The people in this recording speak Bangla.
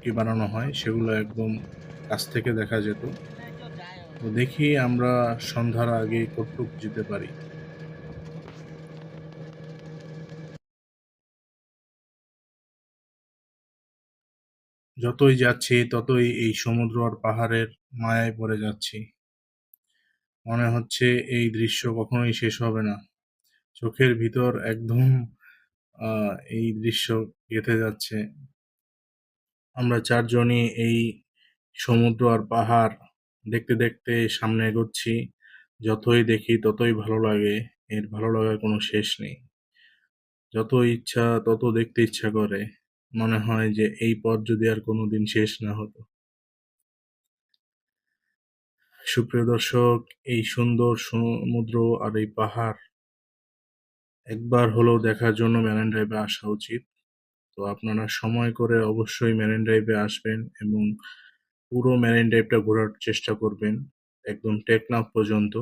চুক্তি বানানো হয় সেগুলো একদম কাছ থেকে দেখা যেত। তো দেখি আমরা সন্ধ্যার আগে কতটুক যেতে পারি। যতই যাচ্ছি ততই এই সমুদ্র আর পাহাড়ের মায়ায় পড়ে যাচ্ছি। মনে হচ্ছে এই দৃশ্য কখনোই শেষ হবে না। চোখের ভিতর একদম আ এই দৃশ্য গেঁথে যাচ্ছে। আমরা ৪ জনই এই সমুদ্র আর পাহাড় দেখতে, দেখতে সামনে এগোচ্ছি। যতই দেখি ততই ভালো লাগে। এর ভালো লাগার কোনো শেষ নেই। যত ইচ্ছা তত দেখতে ইচ্ছা করে। মনে হয় যে এই পথ যদি আর কোনোদিন শেষ না হতো। সুপ্রিয় দর্শক, এই সুন্দর সমুদ্র আর এই পাহাড় একবার হলেও দেখার জন্য মেরিন ড্রাইভে আসা উচিত। তো আপনারা সময় করে অবশ্যই মেরিন ড্রাইভে আসবেন এবং পুরো মেরিন ড্রাইভটা ঘোরার চেষ্টা করবেন একদম টেকনাফ পর্যন্ত।